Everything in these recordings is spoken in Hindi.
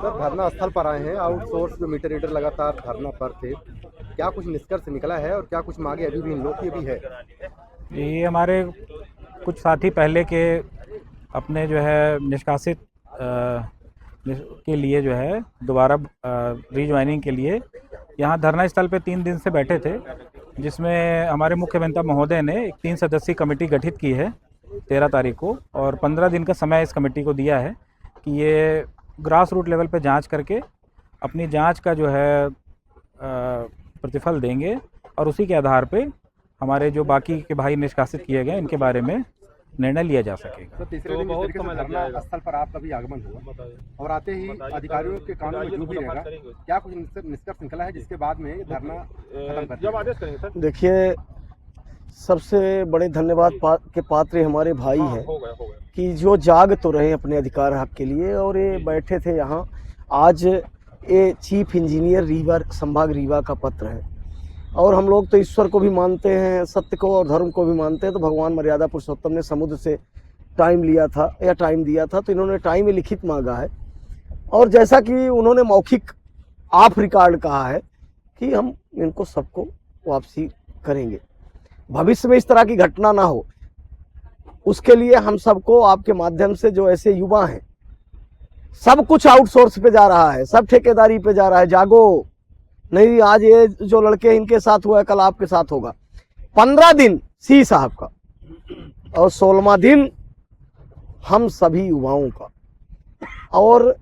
सर धरना स्थल पर आए हैं। आउटसोर्स जो मीटर रीडर लगातार धरना पर थे, क्या कुछ निष्कर्ष निकला है और क्या कुछ मांगे अभी भी इन लोग की भी है? ये हमारे कुछ साथी पहले के अपने जो है निष्कासित के लिए जो है दोबारा रीज्वाइनिंग के लिए यहाँ धरना स्थल पे 3 दिन से बैठे थे, जिसमें हमारे मुख्य अभियंता महोदय ने एक 3 सदस्यीय कमेटी गठित की है 13 तारीख को, और 15 दिन का समय इस कमेटी को दिया है कि ये ग्रास रूट लेवल पे जांच करके अपनी जांच का जो है प्रतिफल देंगे, और उसी के आधार पे हमारे जो बाकी के भाई निष्कासित किए गए इनके बारे में निर्णय लिया जा सकेगा। तो तीसरे दिन जिस तरीके से धरना स्थल पर आपका भी आगमन हुआ और आते ही अधिकारियों के कानून में जो भी रहेगा, क्या कुछ निष्कर्ष निकला है जिसके बाद में धरना खत्म कर दिया? आदेश करेंगे सर। देखिए, सबसे बड़े धन्यवाद के पात्र हमारे भाई हैं कि जो जाग तो रहे अपने अधिकार हक के लिए, और ये बैठे थे यहाँ। आज ये चीफ इंजीनियर रीवा संभाग रीवा का पत्र है, और हम लोग तो ईश्वर को भी मानते हैं, सत्य को और धर्म को भी मानते हैं। तो भगवान मर्यादा पुरुषोत्तम ने समुद्र से टाइम लिया था या टाइम दिया था, तो इन्होंने टाइम में लिखित मांगा है, और जैसा कि उन्होंने मौखिक ऑफ रिकॉर्ड कहा है कि हम इनको सबको वापसी करेंगे। भविष्य में इस तरह की घटना ना हो, उसके लिए हम सबको आपके माध्यम से, जो ऐसे युवा हैं, सब कुछ आउटसोर्स पे जा रहा है, सब ठेकेदारी पे जा रहा है। जागो, नहीं आज ये जो लड़के इनके साथ हुआ है कल आपके साथ होगा। 15 दिन सी साहब का और 16वां दिन हम सभी युवाओं का। और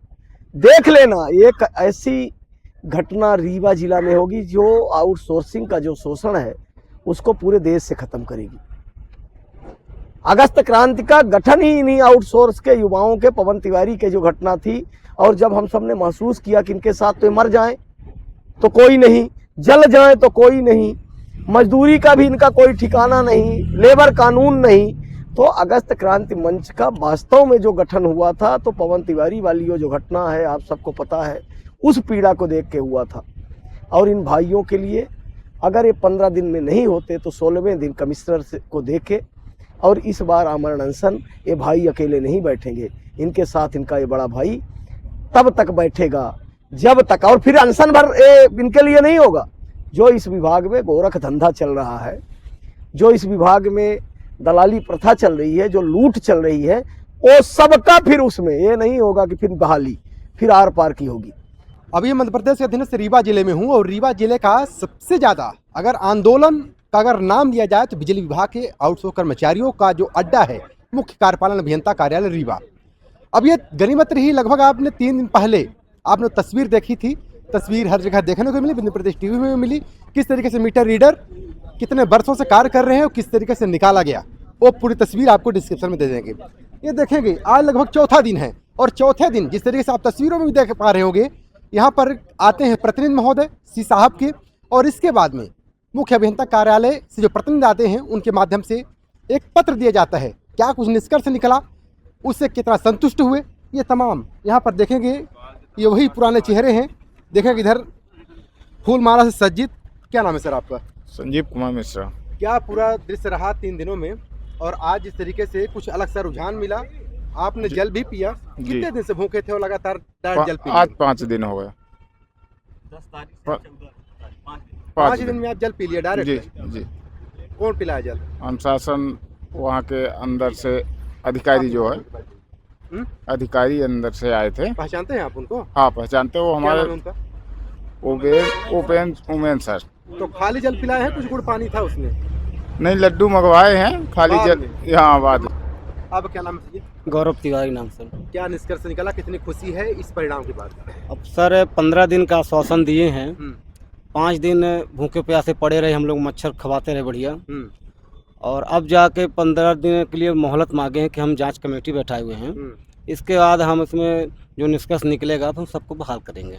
देख लेना, एक ऐसी घटना रीवा जिला में होगी जो आउटसोर्सिंग का जो शोषण है उसको पूरे देश से खत्म करेगी। अगस्त क्रांति का गठन ही इन्हीं आउटसोर्स के युवाओं के, पवन तिवारी के जो घटना थी, और जब हम सब ने महसूस किया कि इनके साथ तो मर जाएं तो कोई नहीं, जल जाए तो कोई नहीं, मजदूरी का भी इनका कोई ठिकाना नहीं, लेबर कानून नहीं, तो अगस्त क्रांति मंच का वास्तव में जो गठन हुआ था, तो पवन तिवारी वाली जो घटना है आप सबको पता है, उस पीड़ा को देख के हुआ था। और इन भाइयों के लिए अगर ये 15 दिन में नहीं होते तो 16वें दिन कमिश्नर को देके, और इस बार आमरण अनशन ये भाई अकेले नहीं बैठेंगे, इनके साथ इनका ये बड़ा भाई तब तक बैठेगा जब तक, और फिर अनशन भर इनके लिए नहीं होगा। जो इस विभाग में गोरख धंधा चल रहा है, जो इस विभाग में दलाली प्रथा चल रही है, जो लूट चल रही है, वो सबका फिर उसमें ये नहीं होगा कि फिर बहाली फिर आर पार की होगी। अभी मध्य प्रदेश के अधीनस्थ रीवा जिले में हूँ, और रीवा जिले का सबसे ज़्यादा अगर आंदोलन का अगर नाम लिया जाए तो बिजली विभाग के आउटसोर्स कर्मचारियों का जो अड्डा है, मुख्य कार्यपालन अभियंता कार्यालय रीवा। अब ये गनीमत रही, लगभग आपने 3 दिन पहले आपने तस्वीर देखी थी, तस्वीर हर जगह देखने को मिली, मध्य प्रदेश टीवी में मिली, किस तरीके से मीटर रीडर कितने वर्षों से कार्य कर रहे हैं और किस तरीके से निकाला गया, वो पूरी तस्वीर आपको डिस्क्रिप्शन में दे देंगे। ये देखेंगे आज लगभग चौथा दिन है, और चौथे दिन जिस तरीके से आप तस्वीरों में भी देख पा रहे होंगे, यहाँ पर आते हैं प्रतिनिधि महोदय सी साहब के, और इसके बाद में मुख्य अभियंता कार्यालय से जो प्रतिनिधि आते हैं उनके माध्यम से एक पत्र दिया जाता है। क्या कुछ निष्कर्ष निकला, उससे कितना संतुष्ट हुए, ये तमाम यहाँ पर देखेंगे। ये वही पुराने चेहरे हैं, देखेंगे इधर फूल माला से सज्जित। क्या नाम है सर आपका? संजीव कुमार मिश्रा। क्या पूरा दृश्य रहा 3 दिनों में, और आज जिस तरीके से कुछ अलग सा रुझान मिला, आपने जल भी पिया, कितने दिन से भूखे थे और लगातार जल पी? आज 5 दिन हो गए। 5 दिन में आप जल पी लिया डायरेक्ट? जी। कौन पिलाया जल? अनुशासन वहाँ के अंदर से अधिकारी जो है, अधिकारी अंदर से आए थे। पहचानते हैं आप उनको? हाँ पहचानते, वो हमारे उनका ओपेन सर। तो खाली जल पिलाए हैं, कुछ गुड़ पानी था उसमें? नहीं, लड्डू मंगवाए हैं, खाली जल यहाँ बाद। अब क्या नाम है? गौरव तिवारी नाम सर। क्या निष्कर्ष निकला, कितनी खुशी है इस परिणाम के बाद? अब सर 15 दिन का आश्वासन दिए हैं, 5 दिन भूखे प्यासे पड़े रहे हम लोग, मच्छर खवाते रहे बढ़िया, और अब जाके 15 दिन के लिए मोहलत मांगे हैं कि हम जांच कमेटी बैठाए हुए हैं। इसके बाद हम इसमें जो निष्कर्ष निकलेगा तो हम सबको बहाल करेंगे।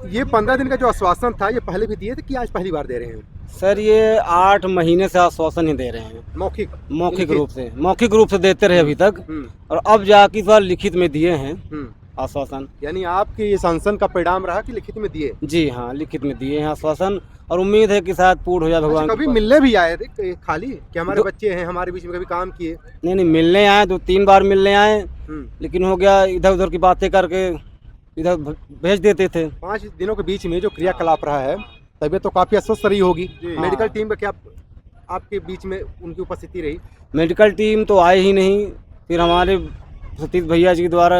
ये 15 दिन का जो आश्वासन था, ये पहले भी दिए थे कि आज पहली बार दे रहे हैं? सर ये 8 महीने से आश्वासन ही दे रहे हैं, मौखिक रूप से देते रहे अभी तक, और अब जाके बार लिखित में दिए हैं आश्वासन। यानी आपके ये शासन का परिणाम रहा कि लिखित में दिए? जी हाँ, लिखित में दिए हैं आश्वासन, और उम्मीद है कि शायद पूर्ण हो जाए भगवान। कभी मिलने भी आए थे खाली कि हमारे बच्चे हैं, हमारे बीच में कभी काम किए? नहीं, मिलने आए, 2-3 बार मिलने आए, लेकिन हो गया इधर उधर की बातें करके इधर भेज देते थे। 5 दिनों के बीच में जो क्रियाकलाप रहा है, तबीयत तो काफ़ी अस्वस्थ रही होगी। मेडिकल टीम का क्या आपके बीच में उनकी उपस्थिति रही? मेडिकल टीम तो आए ही नहीं। फिर हमारे सतीश भैया जी के द्वारा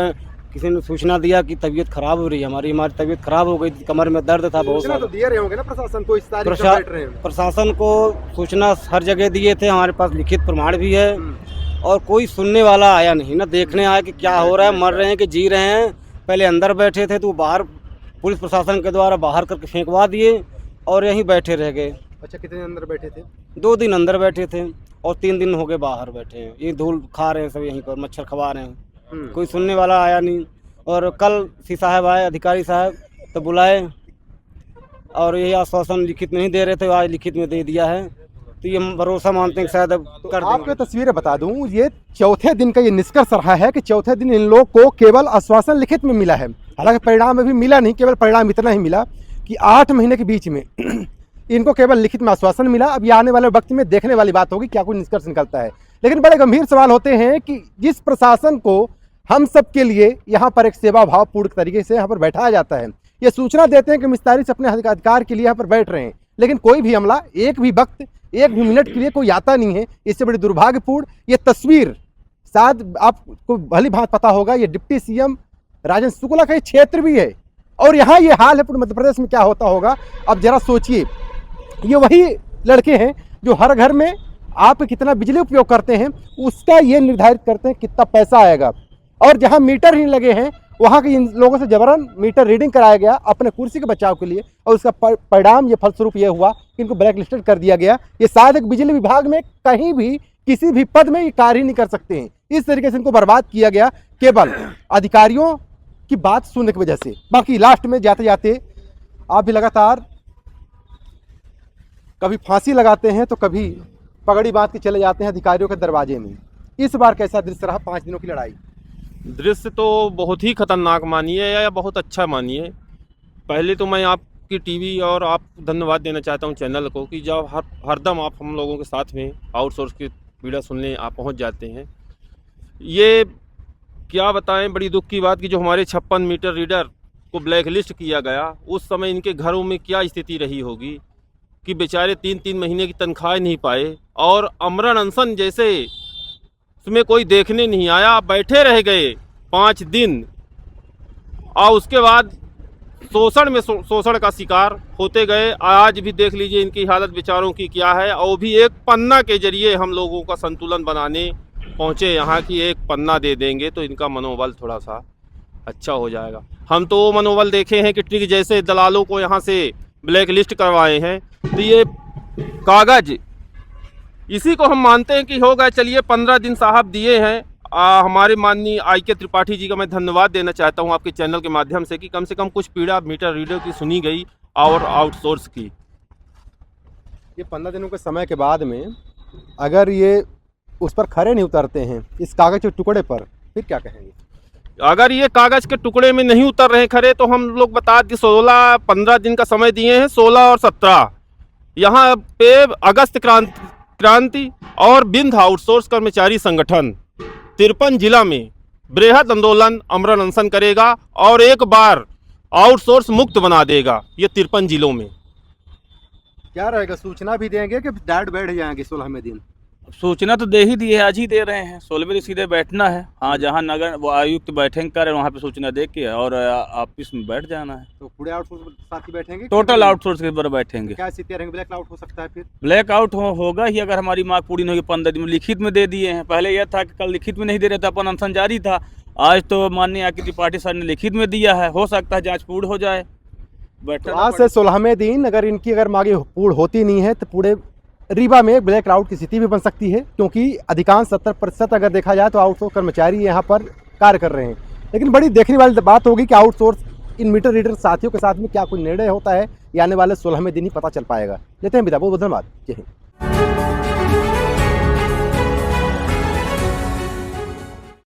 किसी ने सूचना दिया कि तबीयत खराब हो रही है, हमारी तबीयत खराब हो गई थी, कमर में दर्द था बहुत सूचना तो सारा। दिए रहे होंगे ना प्रशासन को, इस तारीख पर बैठ रहे हैं। प्रशासन को सूचना हर जगह दिए थे, हमारे पास लिखित प्रमाण भी है, और कोई सुनने वाला आया नहीं, ना देखने आया कि क्या हो रहा है, मर रहे हैं कि जी रहे हैं। पहले अंदर बैठे थे तो बाहर पुलिस प्रशासन के द्वारा बाहर करके फेंकवा दिए और यहीं बैठे रह गए। अच्छा, कितने दिन अंदर बैठे थे? 2 दिन अंदर बैठे थे और 3 दिन हो गए बाहर बैठे हैं। ये धूल खा रहे हैं सब, यहीं पर मच्छर खवा रहे हैं, कोई सुनने वाला आया नहीं। और कल सी साहब आए, अधिकारी साहब, तो बुलाए और यही आश्वासन लिखित में नहीं दे रहे थे, आज लिखित में दे दिया है। तो ये हम भरोसा मानते हैं कि शायद अब कर देंगे। आपको तस्वीरें बता दूं, ये चौथे दिन का ये निष्कर्ष रहा है कि चौथे दिन इन लोग को केवल आश्वासन लिखित में मिला है। हालांकि परिणाम अभी मिला नहीं, केवल परिणाम इतना ही मिला कि 8 महीने के बीच में इनको केवल लिखित में आश्वासन मिला। अब ये आने वाले वक्त में देखने वाली बात होगी क्या कोई निष्कर्ष निकलता है। लेकिन बड़े गंभीर सवाल होते हैं कि जिस प्रशासन को हम सब के लिए यहाँ पर एक सेवा भाव पूर्ण तरीके से यहाँ पर बैठाया जाता है, ये सूचना देते हैं कि हम इस तारीख से अपने अधिकार के लिए यहाँ पर बैठ रहे हैं, लेकिन कोई भी हमला एक भी वक्त एक भी मिनट के लिए कोई आता नहीं है। इससे बड़ी दुर्भाग्यपूर्ण ये तस्वीर, शायद आपको भली भांति पता होगा, ये डिप्टी सीएम राजेंद्र शुक्ला का क्षेत्र भी है और यहाँ ये हाल है। पूरे मध्य प्रदेश में क्या होता होगा अब जरा सोचिए। ये वही लड़के हैं जो हर घर में आप कितना बिजली उपयोग करते हैं उसका ये निर्धारित करते हैं कितना पैसा आएगा, और जहां मीटर ही लगे हैं वहां के इन लोगों से जबरन मीटर रीडिंग कराया गया अपने कुर्सी के बचाव के लिए, और उसका परिणाम ये फलस्वरूप ये हुआ कि इनको ब्लैक लिस्टेड कर दिया गया। ये शायद एक बिजली विभाग में कहीं भी किसी भी पद में ये कार्य ही नहीं कर सकते हैं। इस तरीके से इनको बर्बाद किया गया केवल अधिकारियों की बात सुनने की वजह से। बाकी लास्ट में जाते जाते आप भी लगातार कभी फांसी लगाते हैं तो कभी पगड़ी बांध के चले जाते हैं अधिकारियों के दरवाजे में। इस बार कैसा दृश्य रहा 5 दिनों की लड़ाई? दृश्य तो बहुत ही खतरनाक मानिए या बहुत अच्छा मानिए। पहले तो मैं आपकी टीवी और आप धन्यवाद देना चाहता हूं चैनल को कि जब हरदम आप हम लोगों के साथ में आउटसोर्स की पीड़ा सुनने आप पहुंच जाते हैं। ये क्या बताएं, बड़ी दुख की बात कि जो हमारे 56 मीटर रीडर को ब्लैक लिस्ट किया गया, उस समय इनके घरों में क्या स्थिति रही होगी कि बेचारे 3-3 महीने की तनख्वाह नहीं पाए और अमरण अनशन जैसे उसमें कोई देखने नहीं आया, बैठे रह गए 5 दिन और उसके बाद शोषण का शिकार होते गए। आज भी देख लीजिए इनकी हालत बेचारों की क्या है, और भी एक पन्ना के जरिए हम लोगों का संतुलन बनाने पहुँचे यहाँ की एक पन्ना दे देंगे तो इनका मनोबल थोड़ा सा अच्छा हो जाएगा। हम तो वो मनोबल देखे हैं कि ट्रिक जैसे दलालों को यहाँ से ब्लैक लिस्ट करवाए हैं, तो ये कागज इसी को हम मानते हैं कि होगा। चलिए 15 दिन साहब दिए हैं। हमारे माननीय IK त्रिपाठी जी का मैं धन्यवाद देना चाहता हूं आपके चैनल के माध्यम से कि कम से कम कुछ पीड़ा मीटर रीडर की सुनी गई और आउटसोर्स की। ये 15 दिनों के समय के बाद में अगर ये उस पर खरे नहीं उतरते हैं इस कागज के टुकड़े पर, फिर क्या कहेंगे? अगर ये कागज के टुकड़े में नहीं उतर रहे खरे तो हम लोग बता दें 15 दिन का समय दिए हैं। 16 और 17 यहाँ पे अगस्त क्रांति और बिंद आउटसोर्स कर्मचारी संगठन 53 जिला में बृहद आंदोलन अमरण अनशन करेगा और एक बार आउटसोर्स मुक्त बना देगा ये 53 जिलों में। क्या रहेगा, सूचना भी देंगे कि डायरेक्ट बैठ जाएंगे 16वें दिन? सूचना तो दे ही दी है, आज ही दे रहे हैं। 16वें दिन सीधे बैठना है। हाँ, जहाँ नगर वो आयुक्त बैठेंगे कर वहाँ पे सूचना दे के और ऑफिस में बैठ जाना है। तो पूरे आउटसोर्स साथी बैठेंगे? टोटल आउटसोर्स के ऊपर बैठेंगे। क्या स्थिति रहेंगे? ब्लैक आउट हो सकता है? फिर ब्लैक आउट होगा ही अगर हमारी मांग पूरी नहीं होगी। 15 दिन में लिखित में दे दिए हैं। पहले यह था कि कल लिखित में नहीं दे रहे थे, अपन अनशन जारी था। आज तो माननीय IK त्रिपाठी सर ने लिखित में दिया है, हो सकता है जाँच पूर्ण हो जाए। तो आज से 16वें दिन अगर इनकी मांगे पूर्ण होती नहीं है तो पूरे रीवा में ब्लैक आउट की स्थिति भी बन सकती है, क्योंकि अधिकांश 70% अगर देखा जाए तो आउटसोर्स कर्मचारी यहाँ पर कार्य कर रहे हैं। लेकिन बड़ी देखने वाली बात होगी कि आउटसोर्स इन मीटर रीडर साथियों के साथ में क्या कोई निर्णय होता है, या आने वाले 16वें दिन ही पता चल पाएगा। लेते हैं विदा, बहुत धन्यवाद। जय हिंद।